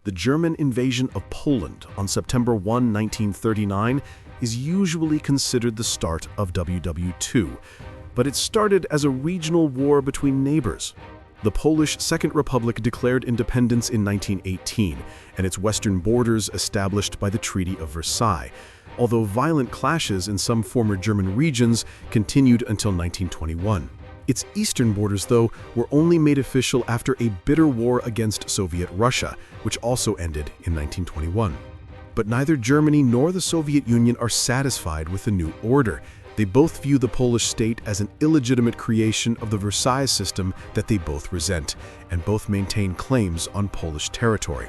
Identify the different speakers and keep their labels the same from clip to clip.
Speaker 1: The German invasion of Poland on September 1, 1939 is usually considered the start of WW2, but it started as a regional war between neighbors. The Polish Second Republic declared independence in 1918, and its western borders established by the Treaty of Versailles, although violent clashes in some former German regions continued until 1921. Its eastern borders, though, were only made official after a bitter war against Soviet Russia, which also ended in 1921. But neither Germany nor the Soviet Union are satisfied with the new order. They both view the Polish state as an illegitimate creation of the Versailles system that they both resent, and both maintain claims on Polish territory.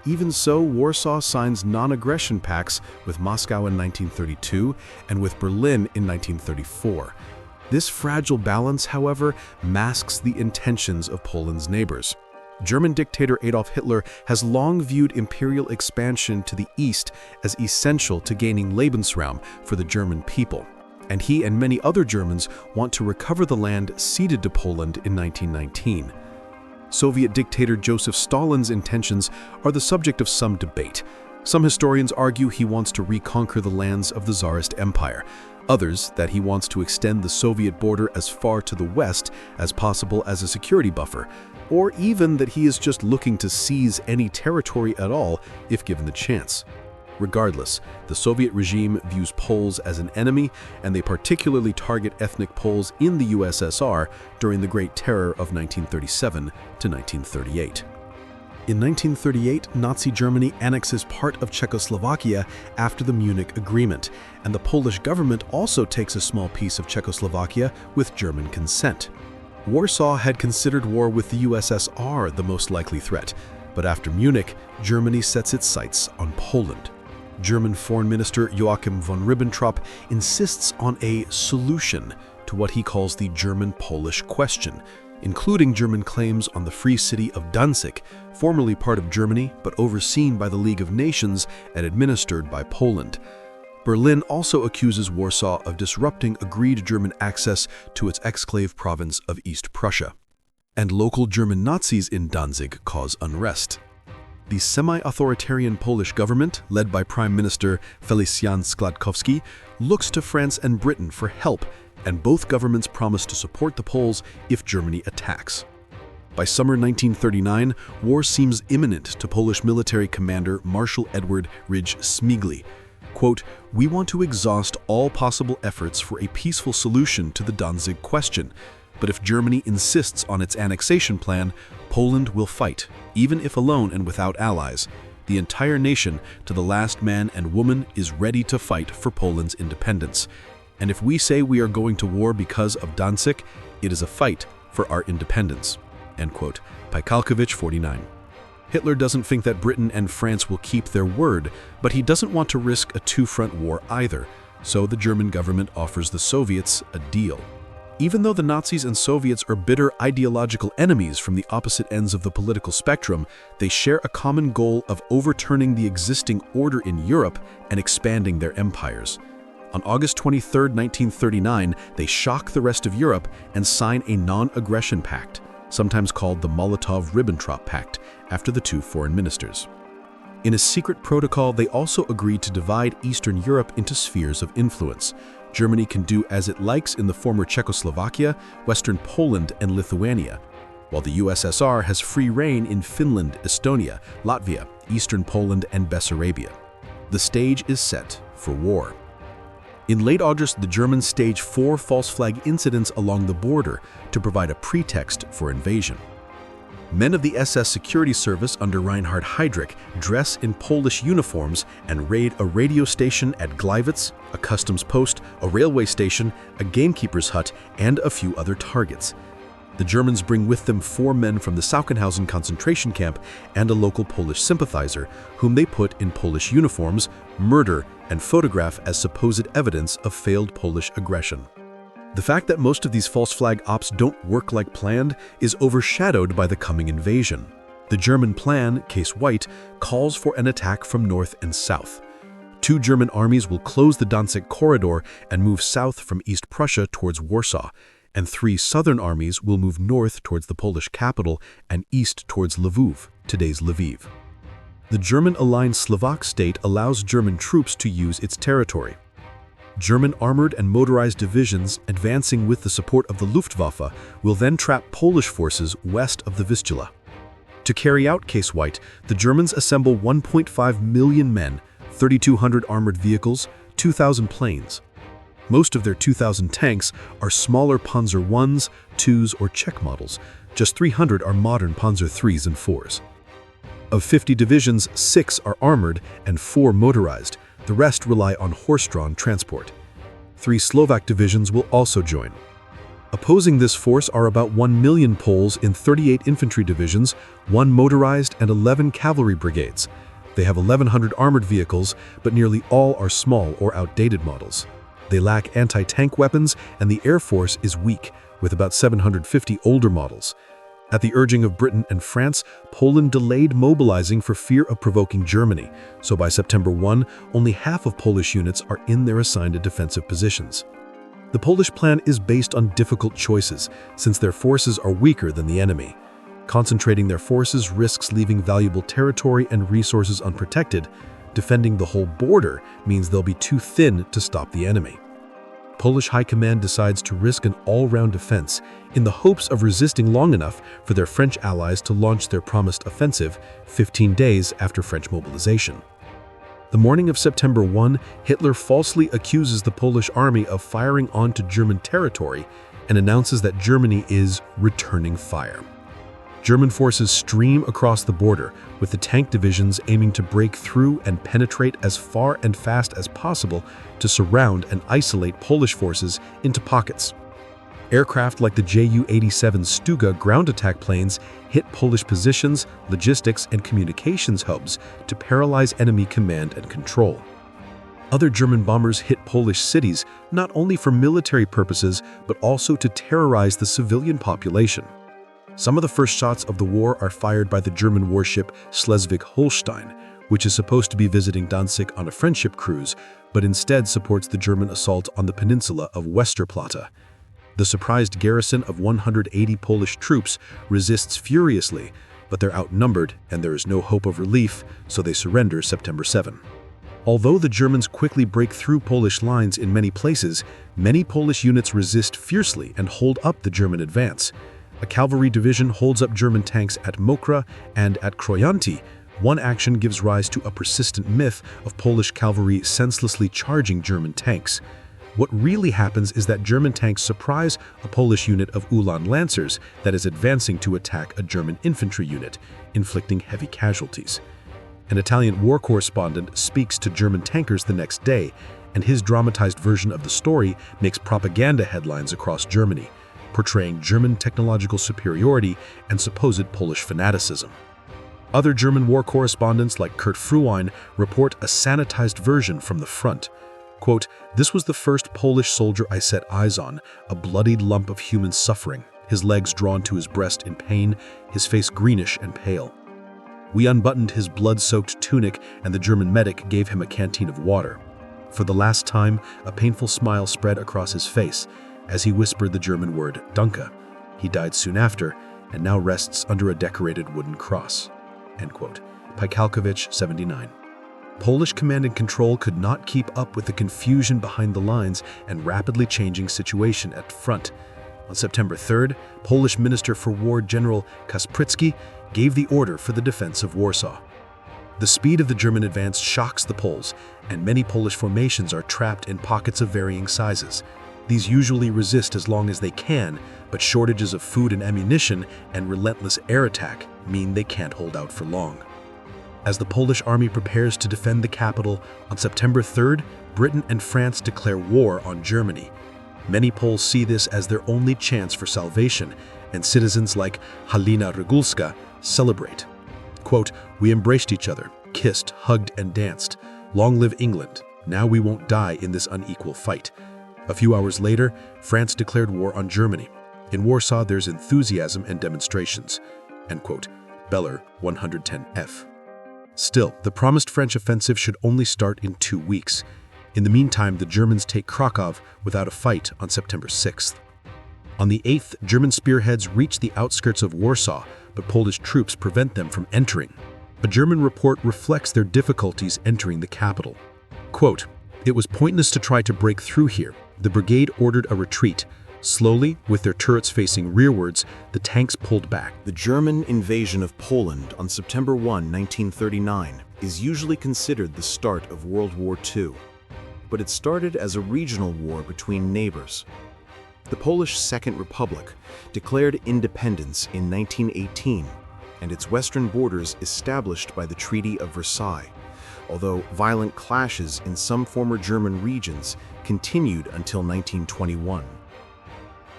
Speaker 1: Even so, Warsaw signs non-aggression pacts with Moscow in 1932 and with Berlin in 1934. This fragile balance, however, masks the intentions of Poland's neighbors. German dictator Adolf Hitler has long viewed imperial expansion to the east as essential to gaining Lebensraum for the German people, and he and many other Germans want to recover the land ceded to Poland in 1919. Soviet dictator Joseph Stalin's intentions are the subject of some debate. Some historians argue he wants to reconquer the lands of the Tsarist Empire. Others that he wants to extend the Soviet border as far to the west as possible as a security buffer, or even that he is just looking to seize any territory at all if given the chance. Regardless, the Soviet regime views Poles as an enemy, and they particularly target ethnic Poles in the USSR during the Great Terror of 1937 to 1938. In 1938, Nazi Germany annexes part of Czechoslovakia after the Munich Agreement, and the Polish government also takes a small piece of Czechoslovakia with German consent. Warsaw had considered war with the USSR the most likely threat, but after Munich, Germany sets its sights on Poland. German Foreign Minister Joachim von Ribbentrop insists on a solution to what he calls the German-Polish question, including German claims on the free city of Danzig, formerly part of Germany but overseen by the League of Nations and administered by Poland. Berlin also accuses Warsaw of disrupting agreed German access to its exclave province of East Prussia. And local German Nazis in Danzig cause unrest. The semi-authoritarian Polish government, led by Prime Minister Felicjan Składkowski, looks to France and Britain for help, and both governments promise to support the Poles if Germany attacks. By summer 1939, war seems imminent to Polish military commander Marshal Edward Ridge-Śmigły. Quote, "We want to exhaust all possible efforts for a peaceful solution to the Danzig question, but if Germany insists on its annexation plan, Poland will fight, even if alone and without allies. The entire nation, to the last man and woman, is ready to fight for Poland's independence. And if we say we are going to war because of Danzig, it is a fight for our independence." End quote. Pajkalkiewicz, 49. Hitler doesn't think that Britain and France will keep their word, but he doesn't want to risk a two-front war either, so the German government offers the Soviets a deal. Even though the Nazis and Soviets are bitter ideological enemies from the opposite ends of the political spectrum, they share a common goal of overturning the existing order in Europe and expanding their empires. On August 23, 1939, they shock the rest of Europe and sign a non-aggression pact, sometimes called the Molotov-Ribbentrop Pact, after the two foreign ministers. In a secret protocol, they also agreed to divide Eastern Europe into spheres of influence. Germany can do as it likes in the former Czechoslovakia, Western Poland, and Lithuania, while the USSR has free reign in Finland, Estonia, Latvia, Eastern Poland, and Bessarabia. The stage is set for war. In late August, the Germans stage 4 false flag incidents along the border to provide a pretext for invasion. Men of the SS Security Service under Reinhard Heydrich dress in Polish uniforms and raid a radio station at Gliwice, a customs post, a railway station, a gamekeeper's hut, and a few other targets. The Germans bring with them 4 men from the Sachsenhausen concentration camp and a local Polish sympathizer, whom they put in Polish uniforms, murder, and photograph as supposed evidence of failed Polish aggression. The fact that most of these false flag ops don't work like planned is overshadowed by the coming invasion. The German plan, case White, calls for an attack from north and south. 2 German armies will close the Danzig corridor and move south from East Prussia towards Warsaw, and 3 southern armies will move north towards the Polish capital and east towards Lwów, today's Lviv. The German-aligned Slovak state allows German troops to use its territory. German armored and motorized divisions, advancing with the support of the Luftwaffe, will then trap Polish forces west of the Vistula. To carry out Case White, the Germans assemble 1.5 million men, 3,200 armored vehicles, 2,000 planes. Most of their 2,000 tanks are smaller Panzer Is, IIs, or Czech models. Just 300 are modern Panzer IIIs and IVs. Of 50 divisions, 6 are armored and 4 motorized. The rest rely on horse-drawn transport. 3 Slovak divisions will also join. Opposing this force are about 1 million Poles in 38 infantry divisions, 1 motorized and 11 cavalry brigades. They have 1,100 armored vehicles, but nearly all are small or outdated models. They lack anti-tank weapons, and the Air Force is weak, with about 750 older models. At the urging of Britain and France, Poland delayed mobilizing for fear of provoking Germany, so by September 1, only half of Polish units are in their assigned defensive positions. The Polish plan is based on difficult choices, since their forces are weaker than the enemy. Concentrating their forces risks leaving valuable territory and resources unprotected. Defending the whole border means they'll be too thin to stop the enemy. Polish High Command decides to risk an all-round defense in the hopes of resisting long enough for their French allies to launch their promised offensive 15 days after French mobilization. The morning of September 1, Hitler falsely accuses the Polish army of firing onto German territory and announces that Germany is returning fire. German forces stream across the border, with the tank divisions aiming to break through and penetrate as far and fast as possible to surround and isolate Polish forces into pockets. Aircraft like the Ju-87 Stuga ground attack planes hit Polish positions, logistics, and communications hubs to paralyze enemy command and control. Other German bombers hit Polish cities not only for military purposes but also to terrorize the civilian population. Some of the first shots of the war are fired by the German warship Schleswig-Holstein, which is supposed to be visiting Danzig on a friendship cruise, but instead supports the German assault on the peninsula of Westerplatte. The surprised garrison of 180 Polish troops resists furiously, but they're outnumbered and there is no hope of relief, so they surrender September 7. Although the Germans quickly break through Polish lines in many places, many Polish units resist fiercely and hold up the German advance. A cavalry division holds up German tanks at Mokra and at Krojanty. One action gives rise to a persistent myth of Polish cavalry senselessly charging German tanks. What really happens is that German tanks surprise a Polish unit of Ulan Lancers that is advancing to attack a German infantry unit, inflicting heavy casualties. An Italian war correspondent speaks to German tankers the next day, and his dramatized version of the story makes propaganda headlines across Germany, portraying German technological superiority and supposed Polish fanaticism. Other German war correspondents like Kurt Fruin report a sanitized version from the front. Quote, "This was the first Polish soldier I set eyes on, a bloodied lump of human suffering, his legs drawn to his breast in pain, his face greenish and pale. We unbuttoned his blood-soaked tunic and the German medic gave him a canteen of water. For the last time, a painful smile spread across his face as he whispered the German word, Danke. He died soon after and now rests under a decorated wooden cross." End quote. Pajkalkiewicz, 79. Polish command and control could not keep up with the confusion behind the lines and rapidly changing situation at front. On September 3rd, Polish Minister for War General Kasprzycki gave the order for the defense of Warsaw. The speed of the German advance shocks the Poles, and many Polish formations are trapped in pockets of varying sizes. These usually resist as long as they can, but shortages of food and ammunition and relentless air attack mean they can't hold out for long. As the Polish army prepares to defend the capital, on September 3rd, Britain and France declare war on Germany. Many Poles see this as their only chance for salvation, and citizens like Halina Regulska celebrate. Quote, "We embraced each other, kissed, hugged, and danced. Long live England. Now we won't die in this unequal fight." A few hours later, France declared war on Germany. In Warsaw, there's enthusiasm and demonstrations. End quote. Beller, 110F. Still, the promised French offensive should only start in 2 weeks. In the meantime, the Germans take Krakow without a fight on September 6th. On the 8th, German spearheads reach the outskirts of Warsaw, but Polish troops prevent them from entering.
Speaker 2: A German report reflects their difficulties entering the capital. Quote, "It was pointless to try to break through here. The brigade ordered a retreat. Slowly, with their turrets facing rearwards, the tanks pulled back."
Speaker 1: The German invasion of Poland on September 1, 1939, is usually considered the start of World War II. But it started as a regional war between neighbors. The Polish Second Republic declared independence in 1918, and its western borders established by the Treaty of Versailles, although violent clashes in some former German regions continued until 1921.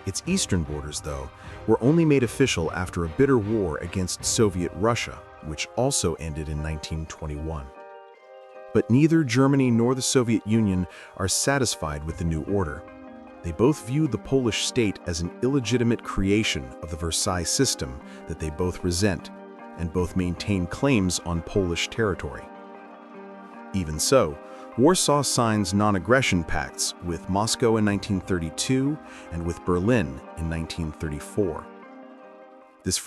Speaker 1: Its eastern borders, though, were only made official after a bitter war against Soviet Russia, which also ended in 1921. But neither Germany nor the Soviet Union are satisfied with the new order. They both view the Polish state as an illegitimate creation of the Versailles system that they both resent, and both maintain claims on Polish territory. Even so, Warsaw signs non-aggression pacts with Moscow in 1932 and with Berlin in 1934. This